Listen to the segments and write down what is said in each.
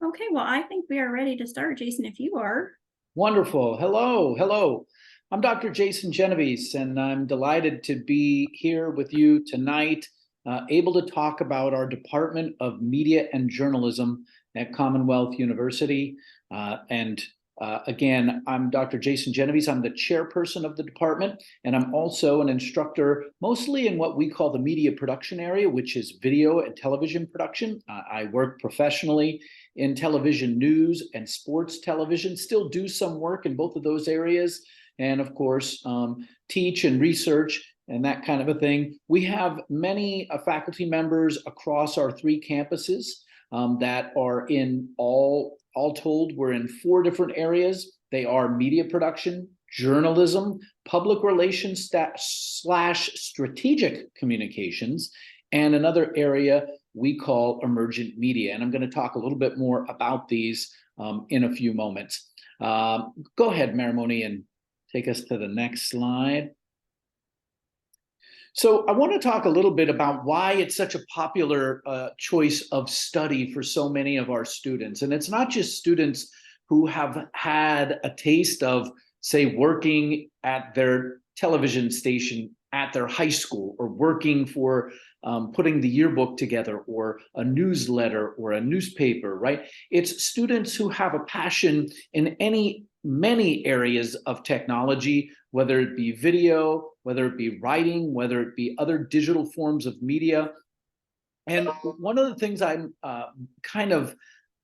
Okay, well, I think we are ready to start, Jason, if you are. Wonderful. Hello, hello. I'm Dr. Jason Genovese, and I'm delighted to be here with you tonight, able to talk about our Department of Media and Journalism at Commonwealth University. Again, I'm Dr. Jason Genovese. I'm the chairperson of the department, and I'm also an instructor, mostly in what we call the media production area, which is video and television production. I work professionally in television news and sports television, still do some work in both of those areas, and of course, teach and research and that kind of a thing. We have many faculty members across our three campuses that are in all told, we're in 4 different areas. They are media production, journalism, public relations slash strategic communications, and another area we call emergent media. And I'm going to talk a little bit more about these in a few moments. Go ahead, Marimoni, and take us to the next slide. So I want to talk a little bit about why it's such a popular choice of study for so many of our students. And it's not just students who have had a taste of, say, working at their television station at their high school, or working for putting the yearbook together, or a newsletter, or a newspaper, right? It's students who have a passion in many areas of technology, whether it be video, whether it be writing, whether it be other digital forms of media. And one of the things I'm kind of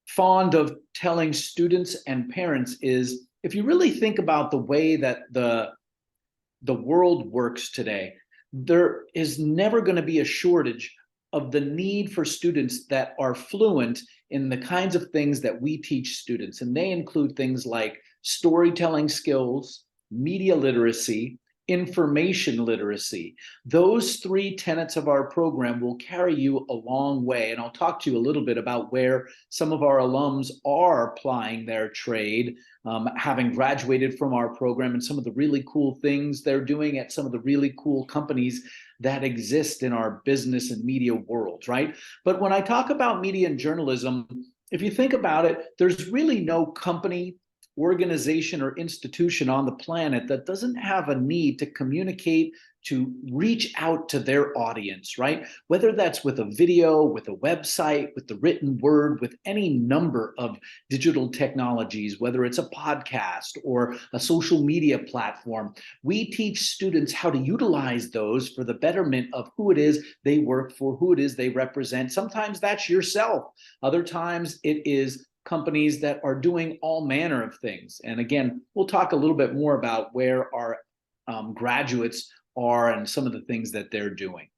fond of telling students and parents is, if you really think about the way that the world works today, there is never going to be a shortage of the need for students that are fluent in the kinds of things that we teach students. And they include things like storytelling skills, media literacy, information literacy. Those 3 tenets of our program will carry you a long way. And I'll talk to you a little bit about where some of our alums are applying their trade, having graduated from our program, and some of the really cool things they're doing at some of the really cool companies that exist in our business and media world, right? But when I talk about media and journalism, if you think about it, there's really no company, organization, or institution on the planet that doesn't have a need to communicate, to reach out to their audience, right? Whether that's with a video, with a website, with the written word, with any number of digital technologies, whether it's a podcast or a social media platform, we teach students how to utilize those for the betterment of who it is they work for, who it is they represent. Sometimes that's yourself. Other times it is companies that are doing all manner of things. And again, we'll talk a little bit more about where our graduates are and some of the things that they're doing.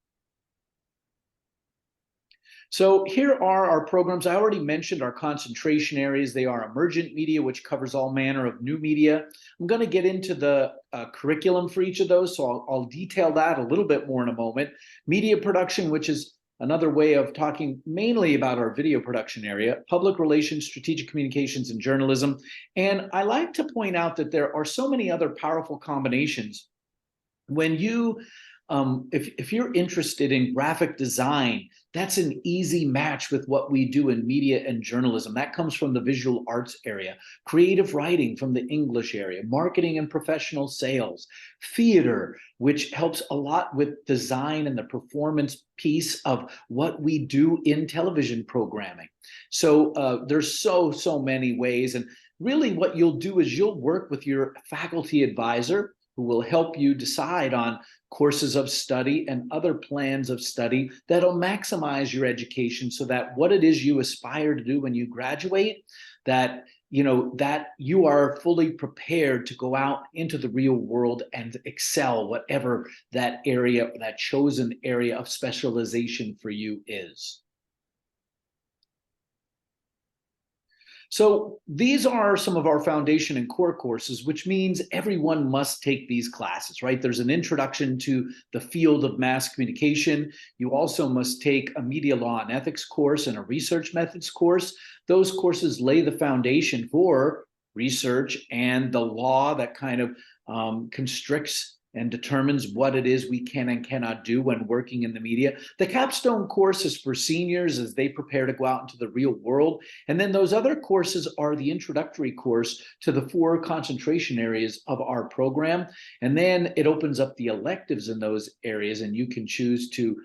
So here are our programs. I already mentioned our concentration areas. They are emergent media, which covers all manner of new media. I'm going to get into the curriculum for each of those, so I'll detail that a little bit more in a moment. Media production, which is another way of talking mainly about our video production area, public relations, strategic communications, and journalism. And I like to point out that there are so many other powerful combinations. When you, if you're interested in graphic design, that's an easy match with what we do in media and journalism. That comes from the visual arts area. Creative writing from the English area. Marketing and professional sales. Theater, which helps a lot with design and the performance piece of what we do in television programming. So there's so many ways. And really what you'll do is you'll work with your faculty advisor, who will help you decide on courses of study and other plans of study that'll maximize your education, so that what it is you aspire to do when you graduate, that you are fully prepared to go out into the real world and excel whatever that area, that chosen area of specialization for you is. So these are some of our foundation and core courses, which means everyone must take these classes, right? There's an introduction to the field of mass communication. You also must take a media law and ethics course and a research methods course. Those courses lay the foundation for research and the law that kind of constricts and determines what it is we can and cannot do when working in the media. The capstone course is for seniors as they prepare to go out into the real world. And then those other courses are the introductory course to the 4 concentration areas of our program. And then it opens up the electives in those areas, and you can choose to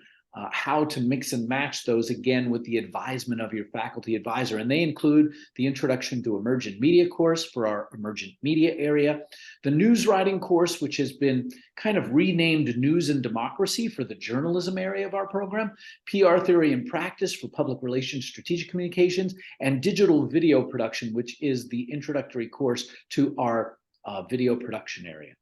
how to mix and match those, again, with the advisement of your faculty advisor. And they include the Introduction to Emergent Media course for our Emergent Media area, the News Writing course, which has been kind of renamed News and Democracy for the journalism area of our program, PR Theory and Practice for Public Relations, Strategic Communications, and Digital Video Production, which is the introductory course to our video production area.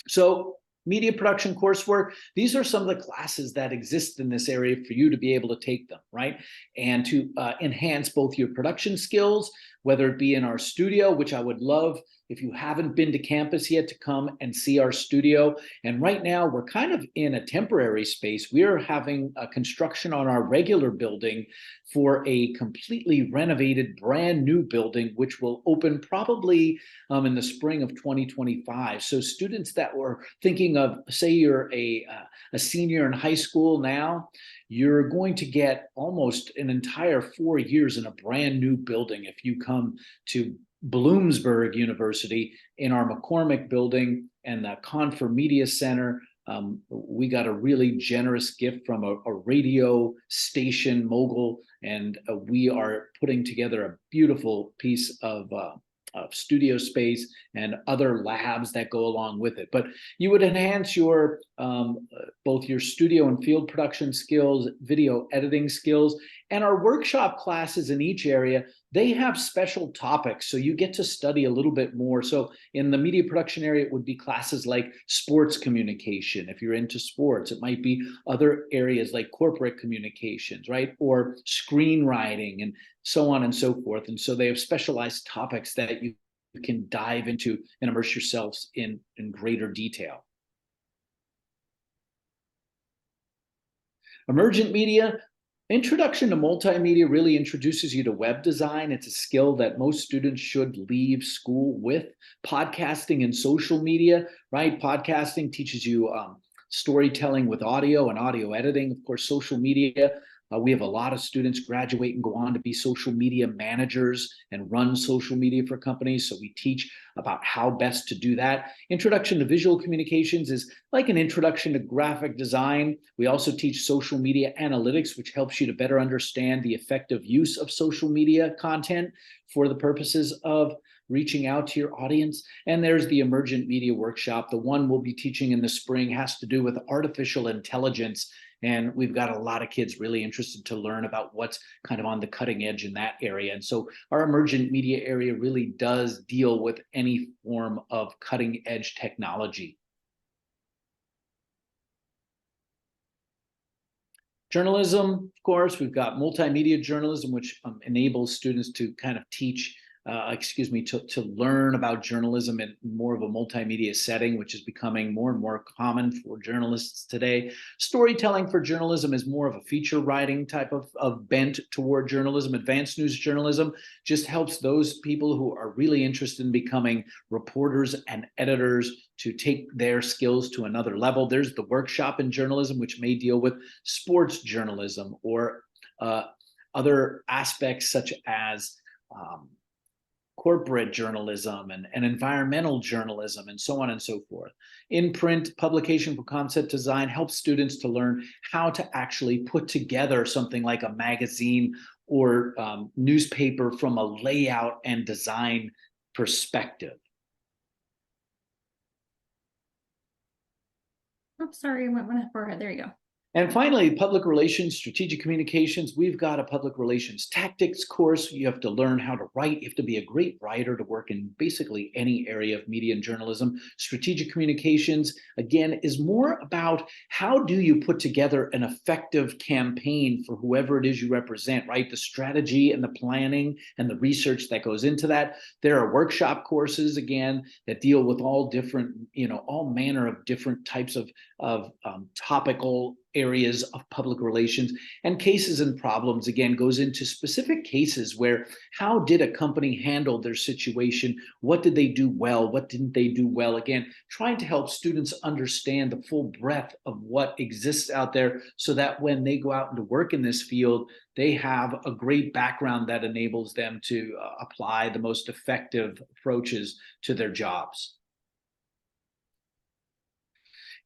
So media production coursework, these are some of the classes that exist in this area for you to be able to take them, right? And to enhance both your production skills, whether it be in our studio, which I would love if you haven't been to campus yet to come and see our studio. And right now we're kind of in a temporary space. We are having a construction on our regular building for a completely renovated brand new building, which will open probably in the spring of 2025. So students that were thinking of, say you're a senior in high school now, you're going to get almost an entire 4 years in a brand new building if you come to Bloomsburg University in our McCormick building and the Confer Media Center. We got a really generous gift from a radio station mogul, and we are putting together a beautiful piece of studio space and other labs that go along with it. But you would enhance your both your studio and field production skills, video editing skills, and our workshop classes in each area, they have special topics, so you get to study a little bit more. So in the media production area, it would be classes like sports communication. If you're into sports, it might be other areas like corporate communications, right? Or screenwriting and so on and so forth. And so they have specialized topics that you can dive into and immerse yourselves in greater detail. Emergent Media. Introduction to Multimedia really introduces you to web design. It's a skill that most students should leave school with. Podcasting and social media, right? Podcasting teaches you storytelling with audio and audio editing. Of course, social media. We have a lot of students graduate and go on to be social media managers and run social media for companies. So we teach about how best to do that. Introduction to Visual Communications is like an introduction to graphic design. We also teach social media analytics, which helps you to better understand the effective use of social media content for the purposes of reaching out to your audience. And there's the Emergent Media Workshop. The one we'll be teaching in the spring has to do with artificial intelligence. And we've got a lot of kids really interested to learn about what's kind of on the cutting edge in that area. And so our Emergent Media area really does deal with any form of cutting edge technology. Journalism, of course, we've got multimedia journalism, which enables students to kind of teach to learn about journalism in more of a multimedia setting, which is becoming more and more common for journalists today. Storytelling for journalism is more of a feature writing type of bent toward journalism. Advanced news journalism just helps those people who are really interested in becoming reporters and editors to take their skills to another level. There's the workshop in journalism, which may deal with sports journalism or other aspects such as corporate journalism and environmental journalism and so on and so forth. In print, publication for concept design helps students to learn how to actually put together something like a magazine or newspaper from a layout and design perspective. Oh, sorry, I went one forehead. There you go. And finally, public relations, strategic communications. We've got a public relations tactics course. You have to learn how to write. You have to be a great writer to work in basically any area of media and journalism. Strategic communications, again, is more about how do you put together an effective campaign for whoever it is you represent, right? The strategy and the planning and the research that goes into that. There are workshop courses, again, that deal with all different, all manner of different types of topical areas of public relations. And cases and problems, again, goes into specific cases where how did a company handle their situation? What did they do well? What didn't they do well? Again, trying to help students understand the full breadth of what exists out there so that when they go out into work in this field, they have a great background that enables them to apply the most effective approaches to their jobs.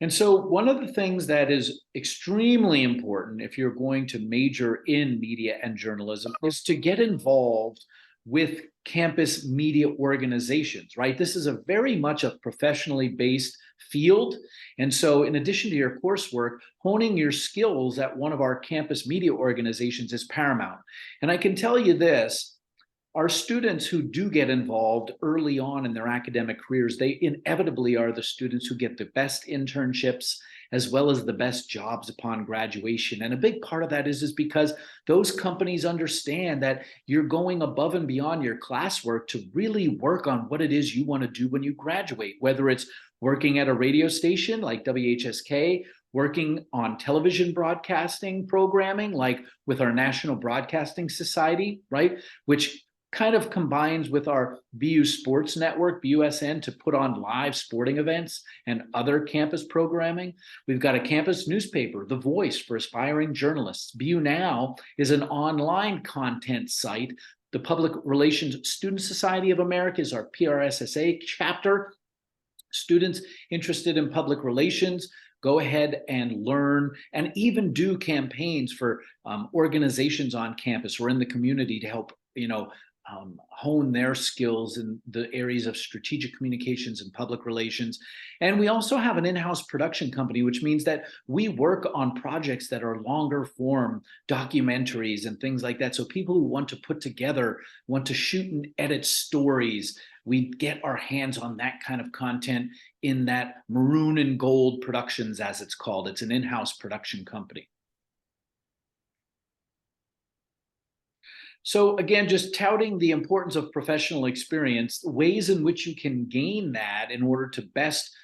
And so one of the things that is extremely important if you're going to major in media and journalism is to get involved with campus media organizations, right? This is a very much a professionally based field. And so in addition to your coursework, honing your skills at one of our campus media organizations is paramount. And I can tell you this, our students who do get involved early on in their academic careers, they inevitably are the students who get the best internships as well as the best jobs upon graduation. And a big part of that is because those companies understand that you're going above and beyond your classwork to really work on what it is you want to do when you graduate, whether it's working at a radio station like WHSK, working on television broadcasting programming like with our National Broadcasting Society, right? Which kind of combines with our BU Sports Network, BUSN, to put on live sporting events and other campus programming. We've got a campus newspaper, The Voice, for aspiring journalists. BU Now is an online content site. The Public Relations Student Society of America is our PRSSA chapter. Students interested in public relations, go ahead and learn and even do campaigns for organizations on campus or in the community to help, hone their skills in the areas of strategic communications and public relations. And we also have an in-house production company, which means that we work on projects that are longer form documentaries and things like that. So people who want to put together, want to shoot and edit stories, we get our hands on that kind of content in that Maroon and Gold Productions, as it's called. It's an in-house production company. So again, just touting the importance of professional experience, ways in which you can gain that in order to best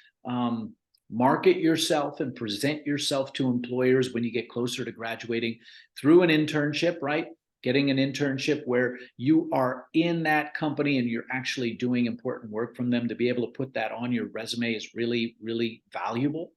market yourself and present yourself to employers when you get closer to graduating through an internship, right? Getting an internship where you are in that company and you're actually doing important work from them, to be able to put that on your resume is really, really valuable.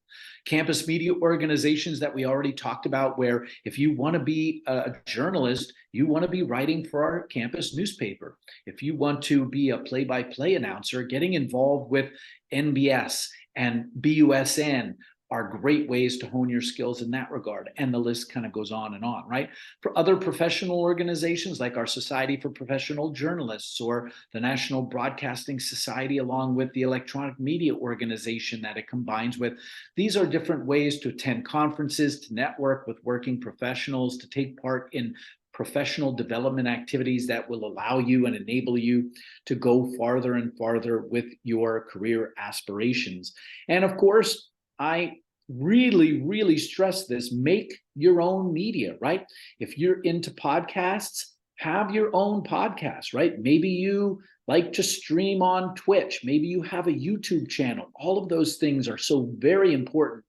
Campus media organizations that we already talked about, where if you want to be a journalist, you want to be writing for our campus newspaper. If you want to be a play-by-play announcer, getting involved with NBS and BUSN are great ways to hone your skills in that regard. And the list kind of goes on, right? For other professional organizations like our Society for Professional Journalists or the National Broadcasting Society, along with the Electronic Media Organization that it combines with, these are different ways to attend conferences, to network with working professionals, to take part in professional development activities that will allow you and enable you to go farther and farther with your career aspirations. And of course, I really, really stress this, make your own media, right? If you're into podcasts, have your own podcast, right? Maybe you like to stream on Twitch. Maybe you have a YouTube channel. All of those things are so very important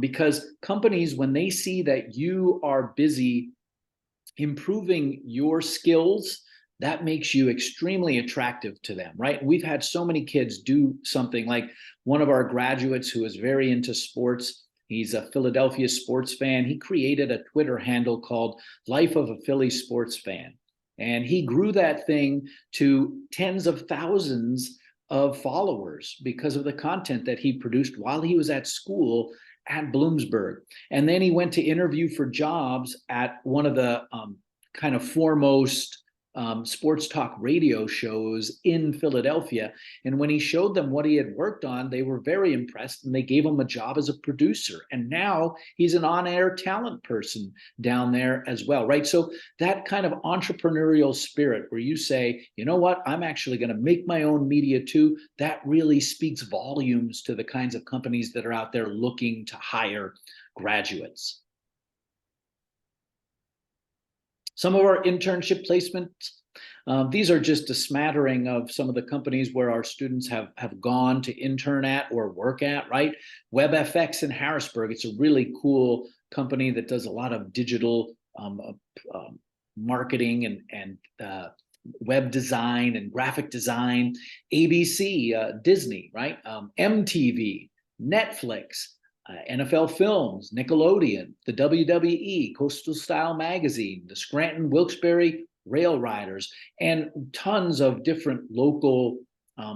because companies, when they see that you are busy improving your skills, that makes you extremely attractive to them, right? We've had so many kids do something like one of our graduates who is very into sports. He's a Philadelphia sports fan. He created a Twitter handle called Life of a Philly Sports Fan. And he grew that thing to tens of thousands of followers because of the content that he produced while he was at school at Bloomsburg. And then he went to interview for jobs at one of the kind of foremost sports talk radio shows in Philadelphia. And when he showed them what he had worked on, they were very impressed and they gave him a job as a producer. And now he's an on-air talent person down there as well, right? So that kind of entrepreneurial spirit where you say, you know what, I'm actually going to make my own media too, that really speaks volumes to the kinds of companies that are out there looking to hire graduates. Some of our internship placements, these are just a smattering of some of the companies where our students have gone to intern at or work at, right? WebFX in Harrisburg, it's a really cool company that does a lot of digital marketing and web design and graphic design. ABC, Disney, right? MTV, Netflix, NFL Films, Nickelodeon, the WWE, Coastal Style Magazine, the Scranton Wilkes-Barre Rail Riders, and tons of different local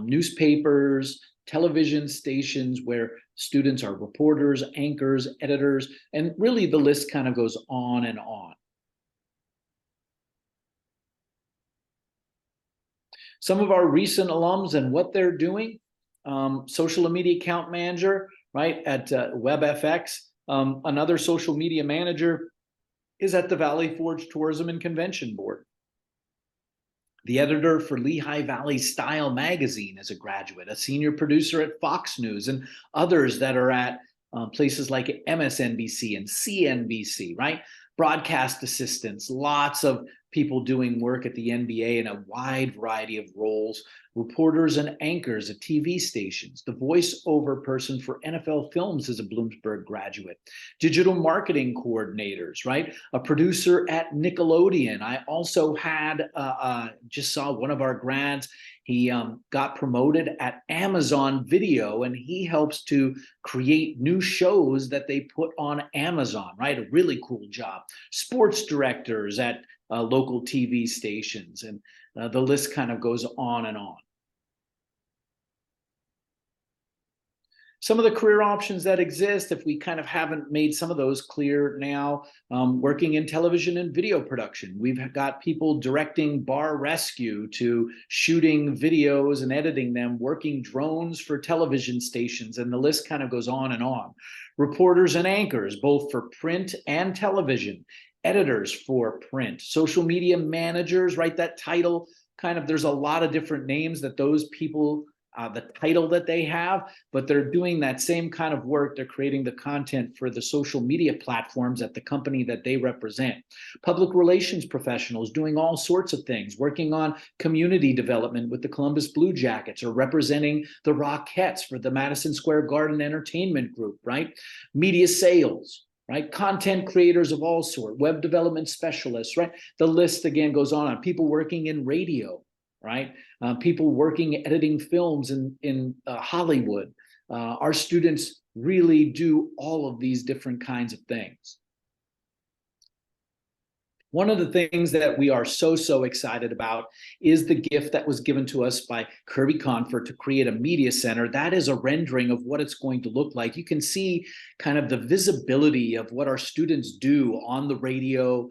newspapers, television stations where students are reporters, anchors, editors, and really the list kind of goes on and on. Some of our recent alums and what they're doing, social media account manager, right, at WebFX. Another social media manager is at the Valley Forge Tourism and Convention Board. The editor for Lehigh Valley Style Magazine is a graduate, a senior producer at Fox News, and others that are at places like MSNBC and CNBC, right? Broadcast assistants, lots of people doing work at the NBA in a wide variety of roles, reporters and anchors at TV stations. The voiceover person for NFL Films is a Bloomsburg graduate. Digital marketing coordinators, right? A producer at Nickelodeon. I also had, just saw one of our grads, he got promoted at Amazon Video, and he helps to create new shows that they put on Amazon, right? A really cool job. Sports directors at local TV stations, and the list kind of goes on and on. Some of the career options that exist, if we kind of haven't made some of those clear now, working in television and video production. We've got people directing bar rescue to shooting videos and editing them, working drones for television stations, and the list kind of goes on and on. Reporters and anchors, both for print and television. Editors for print, social media managers, right? That title kind of, there's a lot of different names that those people, the title that they have, but they're doing that same kind of work. They're creating the content for the social media platforms at the company that they represent. Public relations professionals doing all sorts of things, working on community development with the Columbus Blue Jackets or representing the Rockettes for the Madison Square Garden Entertainment Group, right? Media sales, right? Content creators of all sorts, web development specialists, right? The list again goes on. People working in radio, right? People working editing films in Hollywood. Our students really do all of these different kinds of things. One of the things that we are so excited about is the gift that was given to us by Kirby Confer to create a media center. That is a rendering of what it's going to look like. You can see kind of the visibility of what our students do on the radio,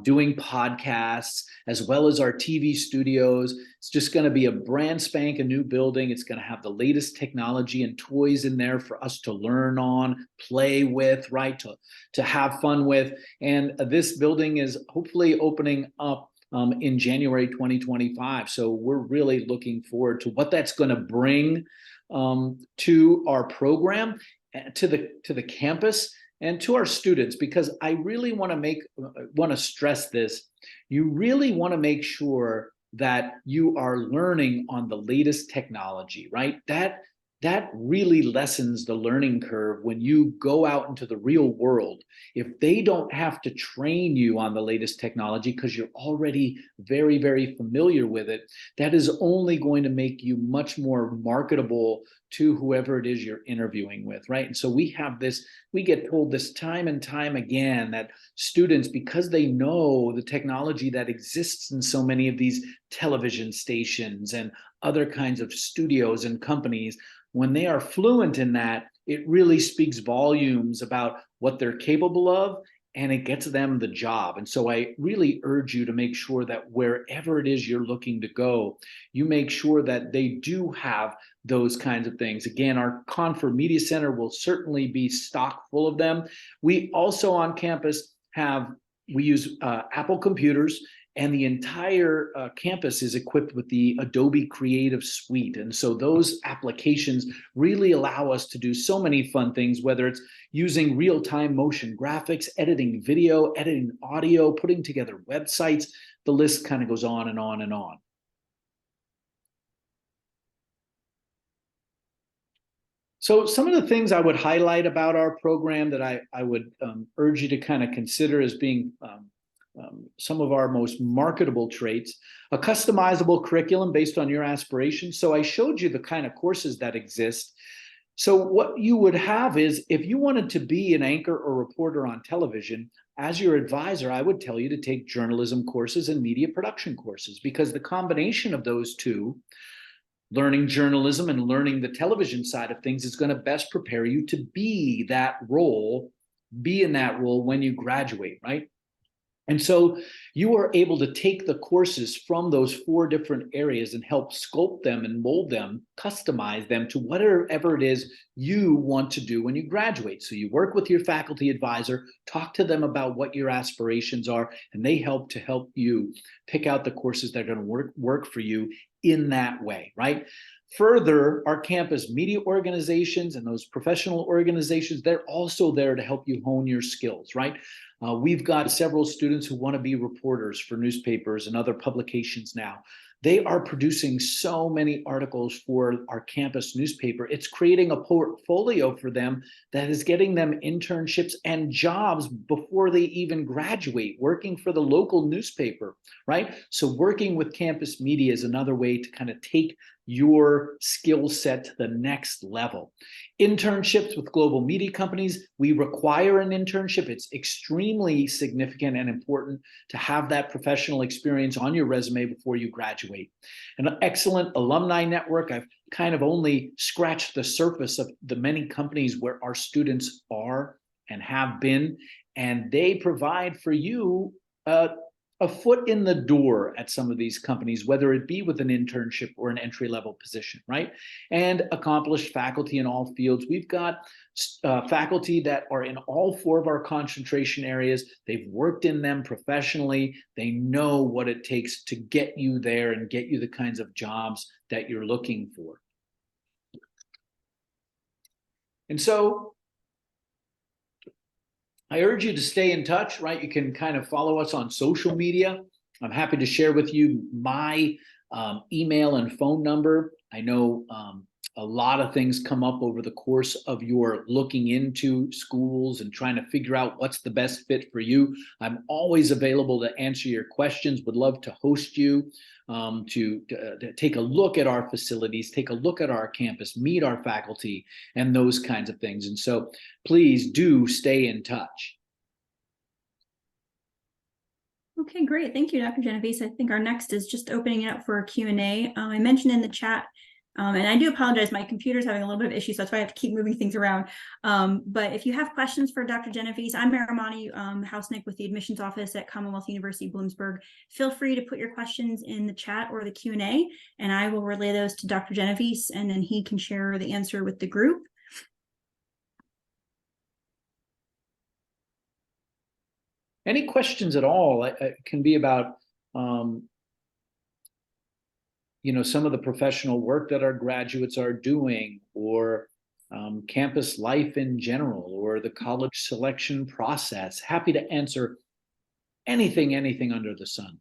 doing podcasts, as well as our TV studios. It's just going to be a brand spanking new building. It's going to have the latest technology and toys in there for us to learn on, play with, right? To have fun with. And this building is hopefully opening up in January 2025. So we're really looking forward to what that's going to bring to our program, to the campus, and to our students, because I really want to stress this. You really want to make sure that you are learning on the latest technology, right? That really lessens the learning curve when you go out into the real world. If they don't have to train you on the latest technology because you're already very familiar with it, that is only going to make you much more marketable to whoever it is you're interviewing with, right? And so we get told this time and time again that students, because they know the technology that exists in so many of these television stations and other kinds of studios and companies, when they are fluent in that, it really speaks volumes about what they're capable of, and it gets them the job. And so I really urge you to make sure that wherever it is you're looking to go, you make sure that they do have those kinds of things. Again, our Confer Media Center will certainly be stock full of them. We also on campus we use Apple computers, and the entire campus is equipped with the Adobe Creative Suite. And so those applications really allow us to do so many fun things, whether it's using real-time motion graphics, editing video, editing audio, putting together websites. The list kind of goes on and on and on. So some of the things I would highlight about our program that I would urge you to kind of consider as being some of our most marketable traits: a customizable curriculum based on your aspirations. So I showed you the kind of courses that exist. So what you would have is, if you wanted to be an anchor or reporter on television, as your advisor, I would tell you to take journalism courses and media production courses, because the combination of those two, learning journalism and learning the television side of things, is going to best prepare you to be in that role when you graduate, right? And so you are able to take the courses from those 4 different areas and help sculpt them and mold them, customize them to whatever it is you want to do when you graduate. So you work with your faculty advisor, talk to them about what your aspirations are, and they help you pick out the courses that are going to work for you in that way, right? Further, our campus media organizations and those professional organizations, they're also there to help you hone your skills, right? We've got several students who want to be reporters for newspapers and other publications now. They are producing so many articles for our campus newspaper. It's creating a portfolio for them that is getting them internships and jobs before they even graduate, working for the local newspaper, right? So working with campus media is another way to kind of take your skill set to the next level. Internships with global media companies, we require an internship. It's extremely significant and important to have that professional experience on your resume before you graduate. An excellent alumni network. I've kind of only scratched the surface of the many companies where our students are and have been, and they provide for you a foot in the door at some of these companies, whether it be with an internship or an entry-level position, right? And accomplished faculty in all fields. We've got faculty that are in all 4 of our concentration areas. They've worked in them professionally. They know what it takes to get you there and get you the kinds of jobs that you're looking for. And so I urge you to stay in touch, right? You can kind of follow us on social media. I'm happy to share with you my email and phone number. I know a lot of things come up over the course of your looking into schools and trying to figure out what's the best fit for you. I'm always available to answer your questions. Would love to host you, to take a look at our facilities, take a look at our campus, meet our faculty, and those kinds of things. And so please do stay in touch. Okay, great. Thank you, Dr. Genovese. I think our next is just opening it up for a Q&A. I mentioned in the chat, and I do apologize, my computer's having a little bit of issues, so that's why I have to keep moving things around. But if you have questions for Dr. Genovese, I'm Marimani Hausnick with the admissions office at Commonwealth University Bloomsburg. Feel free to put your questions in the chat or the Q&A, and I will relay those to Dr. Genovese, and then he can share the answer with the group. Any questions at all? It can be about some of the professional work that our graduates are doing, or campus life in general, or the college selection process. Happy to answer anything under the sun.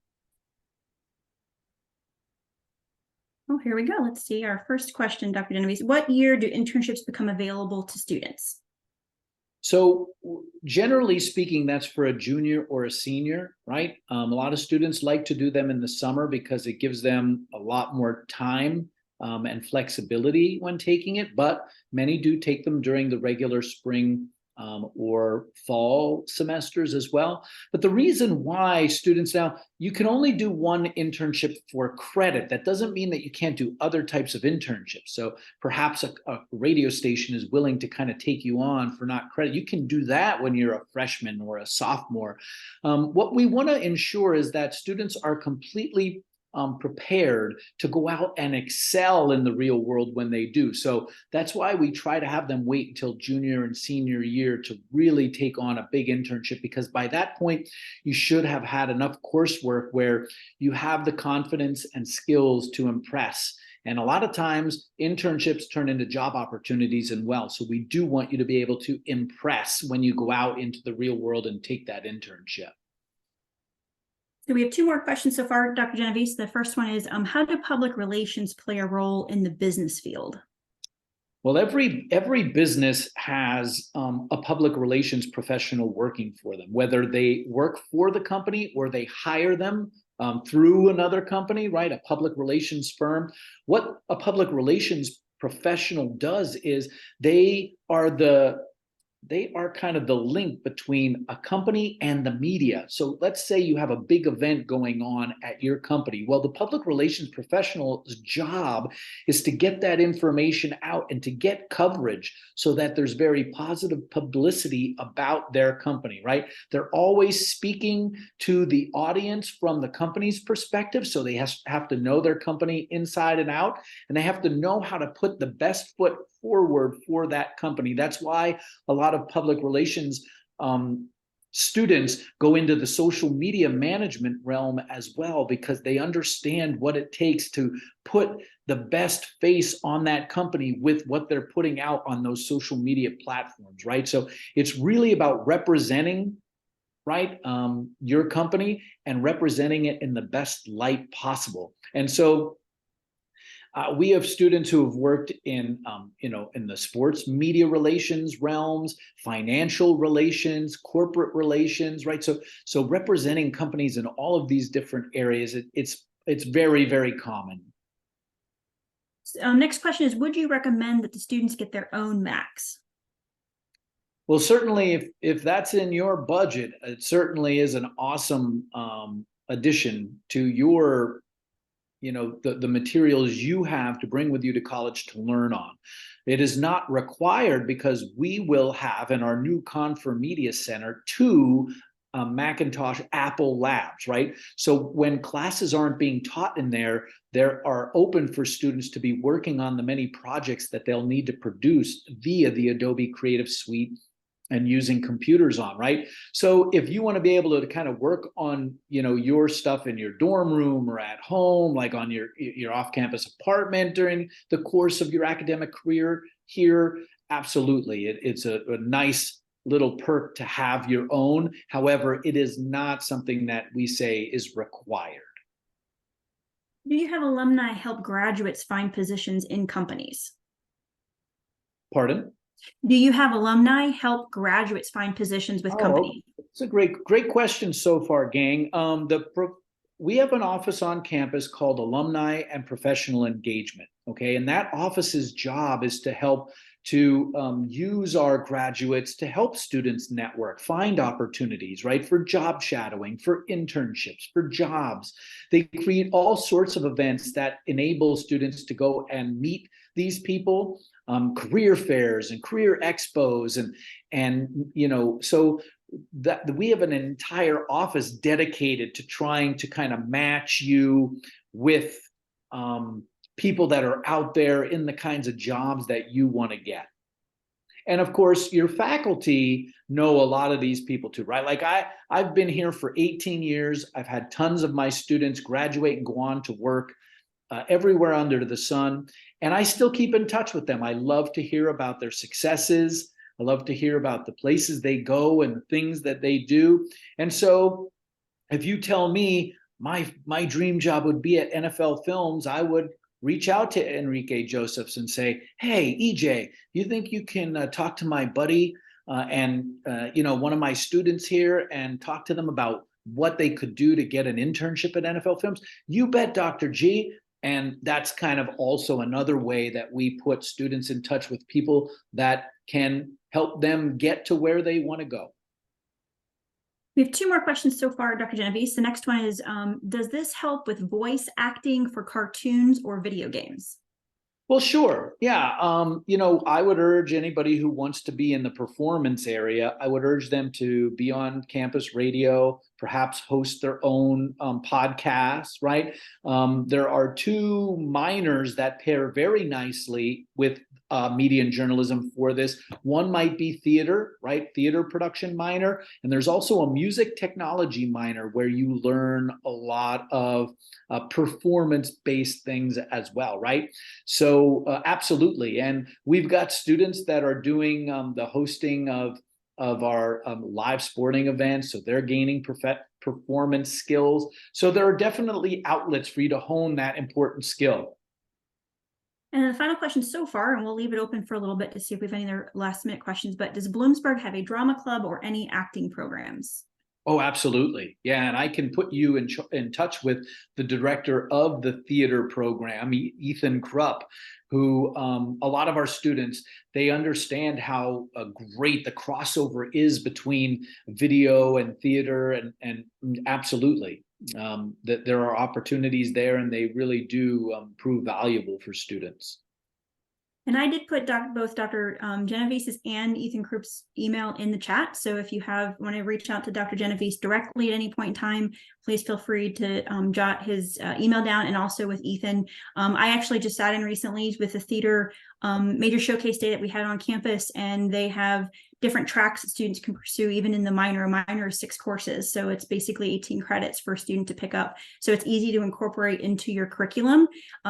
Oh, here we go. Let's see our first question, Dr. Genovese. What year do internships become available to students? So generally speaking, that's for a junior or a senior, right? A lot of students like to do them in the summer because it gives them a lot more time and flexibility when taking it, but many do take them during the regular spring or fall semesters as well. But the reason why students now, you can only do one internship for credit. That doesn't mean that you can't do other types of internships. So perhaps a radio station is willing to kind of take you on for not credit. You can do that when you're a freshman or a sophomore. What we want to ensure is that students are completely prepared to go out and excel in the real world when they do. So that's why we try to have them wait until junior and senior year to really take on a big internship, because by that point, you should have had enough coursework where you have the confidence and skills to impress. And a lot of times internships turn into job opportunities as well. So we do want you to be able to impress when you go out into the real world and take that internship. So we have 2 more questions so far, Dr. Genovese. The first one is, how do public relations play a role in the business field? Well, every business has a public relations professional working for them, whether they work for the company or they hire them through another company, right? A public relations firm. What a public relations professional does is they are kind of the link between a company and the media. So let's say you have a big event going on at your company. Well, the public relations professional's job is to get that information out and to get coverage so that there's very positive publicity about their company, right? They're always speaking to the audience from the company's perspective. So they have to know their company inside and out, and they have to know how to put the best foot forward for that company. That's why a lot of public relations students go into the social media management realm as well, because they understand what it takes to put the best face on that company with what they're putting out on those social media platforms, right? So it's really about representing, right, your company and representing it in the best light possible. And so we have students who have worked in, in the sports media relations realms, financial relations, corporate relations, right? So representing companies in all of these different areas, it's very, very common. Next question is, would you recommend that the students get their own Macs? Well, certainly, if that's in your budget, it certainly is an awesome addition to your the materials you have to bring with you to college to learn on. It is not required, because we will have in our new Confer Media Center 2 Macintosh Apple labs, right? So when classes aren't being taught in there, there are open for students to be working on the many projects that they'll need to produce via the Adobe Creative Suite and using computers on, right? So if you want to be able to kind of work on, your stuff in your dorm room or at home, like on your off-campus apartment during the course of your academic career here, absolutely. It's a nice little perk to have your own. However, it is not something that we say is required. Do you have alumni help graduates find positions in companies? Pardon? Do you have alumni help graduates find positions with companies? It's a great question so far, gang. We have an office on campus called Alumni and Professional Engagement, okay? And that office's job is to help to use our graduates to help students network, find opportunities, right? For job shadowing, for internships, for jobs. They create all sorts of events that enable students to go and meet these people, career fairs and career expos, and so that we have an entire office dedicated to trying to kind of match you with people that are out there in the kinds of jobs that you want to get. And of course, your faculty know a lot of these people too, right? Like I've been here for 18 years. I've had tons of my students graduate and go on to work everywhere under the sun. And I still keep in touch with them. I love to hear about their successes. I love to hear about the places they go and the things that they do. And so if you tell me my dream job would be at NFL Films, I would reach out to Enrique Josephs and say, hey, EJ, you think you can talk to my buddy and one of my students here and talk to them about what they could do to get an internship at NFL Films? You bet, Dr. G. And that's kind of also another way that we put students in touch with people that can help them get to where they want to go. We have 2 more questions so far, Dr. Genovese. The next one is, does this help with voice acting for cartoons or video games? Well, sure. Yeah. I would urge anybody who wants to be in the performance area, I would urge them to be on campus radio, perhaps host their own podcasts, right? There are 2 minors that pair very nicely with media and journalism for this. One might be theater, right? Theater production minor. And there's also a music technology minor where you learn a lot of performance-based things as well, right? So absolutely. And we've got students that are doing the hosting of our live sporting events. So they're gaining performance skills. So there are definitely outlets for you to hone that important skill. And the final question so far, and we'll leave it open for a little bit to see if we have any other last minute questions, but does Bloomsburg have a drama club or any acting programs? Oh, absolutely. Yeah, and I can put you in touch with the director of the theater program, Ethan Krupp, who a lot of our students, they understand how great the crossover is between video and theater, and absolutely that there are opportunities there, and they really do prove valuable for students. And I did put both Dr. Genovese's and Ethan Krupp's email in the chat. So if you want to reach out to Dr. Genovese directly at any point in time, please feel free to jot his email down. And also with Ethan, I actually just sat in recently with the theater major showcase day that we had on campus, and they have different tracks that students can pursue even in the minor. A minor is 6 courses, so it's basically 18 credits for a student to pick up. So it's easy to incorporate into your curriculum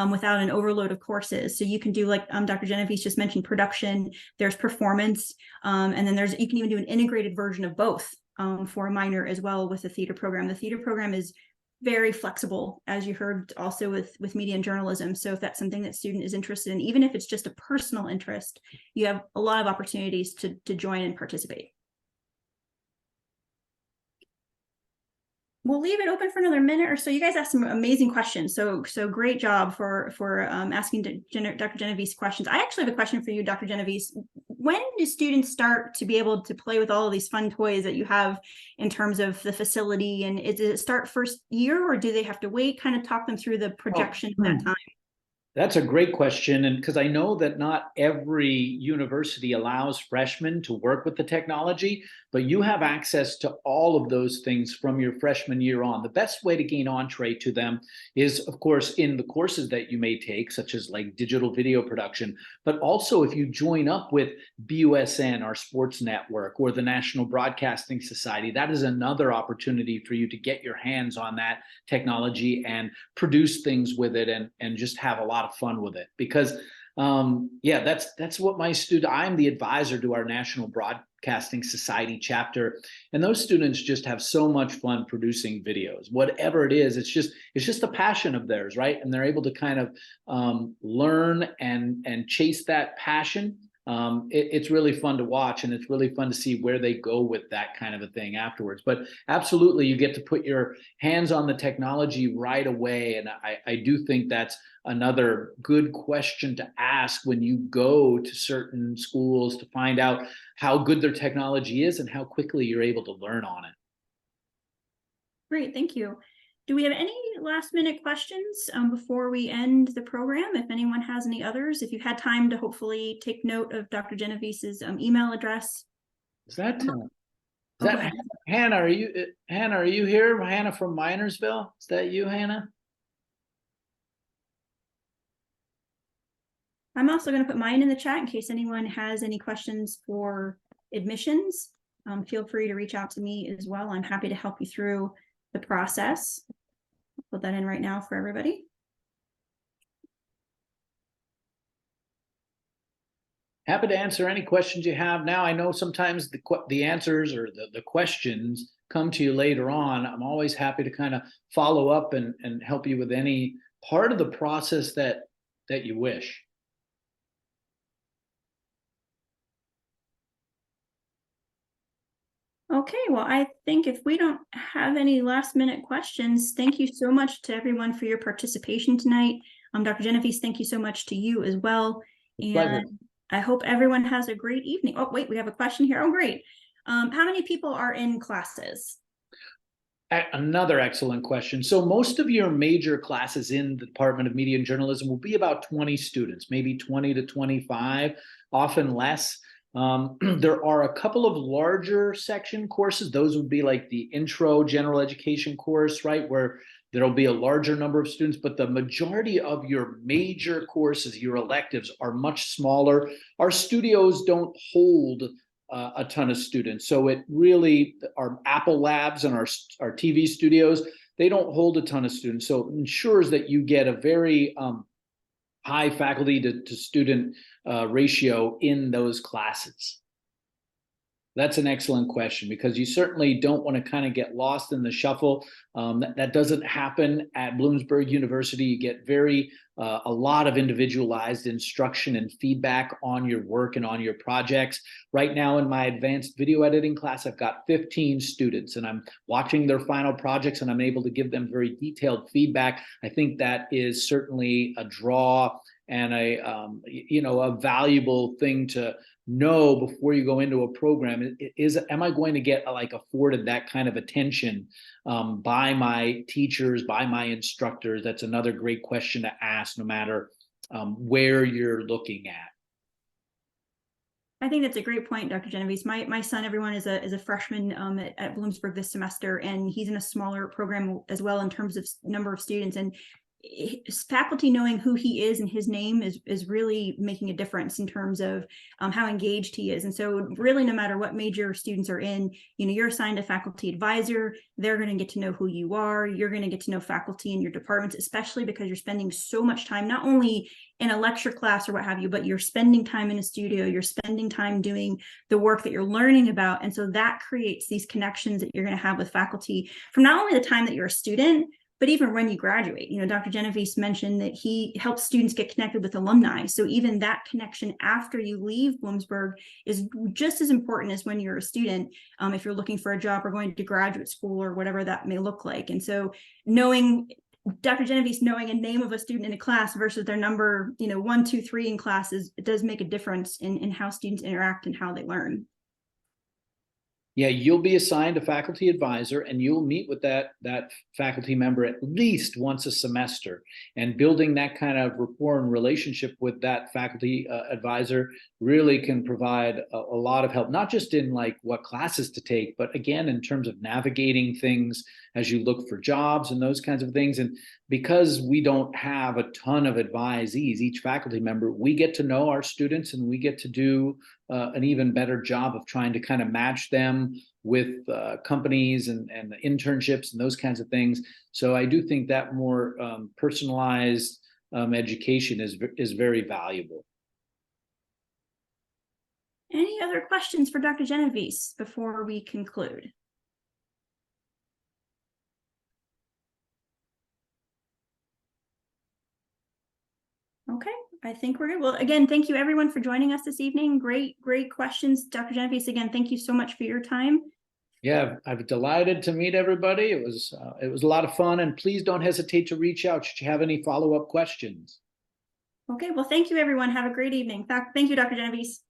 without an overload of courses. So you can do, like Dr. Genovese just mentioned, production, there's performance, and then you can even do an integrated version of both for a minor as well with the theater program. The theater program is very flexible, as you heard also with media and journalism. So if that's something that student is interested in, even if it's just a personal interest, you have a lot of opportunities to join and participate. We'll leave it open for another minute or so. You guys asked some amazing questions. So great job for asking Dr. Genovese questions. I actually have a question for you, Dr. Genovese. When do students start to be able to play with all of these fun toys that you have in terms of the facility? And does it start first year, or do they have to wait? Kind of talk them through the projection of that time. That's a great question. And because I know that not every university allows freshmen to work with the technology, but you have access to all of those things from your freshman year on. The best way to gain entree to them is, of course, in the courses that you may take, such as like digital video production, but also if you join up with BUSN, our sports network, or the National Broadcasting Society, that is another opportunity for you to get your hands on that technology and produce things with it, and just have a lot of fun with it. Because yeah, that's what I'm the advisor to our National Broadcasting Society chapter, and those students just have so much fun producing videos. Whatever it is, it's just a passion of theirs, right? And they're able to kind of learn and chase that passion. It's really fun to watch, and it's really fun to see where they go with that kind of a thing afterwards. But absolutely, you get to put your hands on the technology right away. And I do think that's another good question to ask when you go to certain schools, to find out how good their technology is and how quickly you're able to learn on it. Great, thank you. Do we have any last minute questions before we end the program? If anyone has any others, if you've had time to hopefully take note of Dr. Genovese's email address. Is that Hannah? Are you here? Hannah from Minersville? Is that you, Hannah? I'm also going to put mine in the chat in case anyone has any questions for admissions. Feel free to reach out to me as well. I'm happy to help you through the process. I'll put that in right now for everybody. Happy to answer any questions you have now. I know sometimes the answers or the questions come to you later on. I'm always happy to kind of follow up and help you with any part of the process that you wish. Okay, well, I think if we don't have any last minute questions, thank you so much to everyone for your participation tonight. Dr. Genovese, thank you so much to you as well. Pleasure. And I hope everyone has a great evening. Oh, wait, we have a question here. Oh, great. How many people are in classes? Another excellent question. So most of your major classes in the Department of Media and Journalism will be about 20 students, maybe 20 to 25, often less. There are a couple of larger section courses. Those would be like the intro general education course, right, where there'll be a larger number of students, but the majority of your major courses, your electives, are much smaller. Our studios don't hold a ton of students. So it really, our Apple Labs and our TV studios, they don't hold a ton of students. So it ensures that you get a very high faculty to student ratio in those classes. That's an excellent question, because you certainly don't want to kind of get lost in the shuffle. That doesn't happen at Bloomsburg University. You get very a lot of individualized instruction and feedback on your work and on your projects. Right now in my advanced video editing class, I've got 15 students, and I'm watching their final projects, and I'm able to give them very detailed feedback. I think that is certainly a draw and a valuable thing to know before you go into a program. Am I going to get afforded that kind of attention by my teachers, by my instructors? That's another great question to ask, no matter where you're looking at. I think that's a great point, Dr. Genovese. My son, everyone, is a freshman at Bloomsburg this semester, and he's in a smaller program as well in terms of number of students. And faculty knowing who he is and his name is really making a difference in terms of how engaged he is. And so really, no matter what major students are in, you're assigned a faculty advisor. They're going to get to know who you are. You're going to get to know faculty in your departments, especially because you're spending so much time, not only in a lecture class or what have you, but you're spending time in a studio, you're spending time doing the work that you're learning about. And so that creates these connections that you're going to have with faculty from not only the time that you're a student, but even when you graduate. Dr. Genovese mentioned that he helps students get connected with alumni. So even that connection after you leave Bloomsburg is just as important as when you're a student, if you're looking for a job or going to graduate school or whatever that may look like. And so Dr. Genovese knowing a name of a student in a class versus their number, 1, 2, 3 in classes, it does make a difference in how students interact and how they learn. Yeah, you'll be assigned a faculty advisor, and you'll meet with that faculty member at least once a semester. And building that kind of rapport and relationship with that faculty advisor really can provide a lot of help, not just in what classes to take, but again, in terms of navigating things as you look for jobs and those kinds of things. And because we don't have a ton of advisees, each faculty member, we get to know our students, and we get to do an even better job of trying to kind of match them with companies and internships and those kinds of things. So I do think that more personalized education is very valuable. Any other questions for Dr. Genovese before we conclude? Okay, I think we're good. Well, again, thank you everyone for joining us this evening. Great questions. Dr. Genovese, again, thank you so much for your time. Yeah, I'm delighted to meet everybody. It was a lot of fun, and please don't hesitate to reach out should you have any follow-up questions. Okay, well, thank you everyone. Have a great evening. Thank you, Dr. Genovese.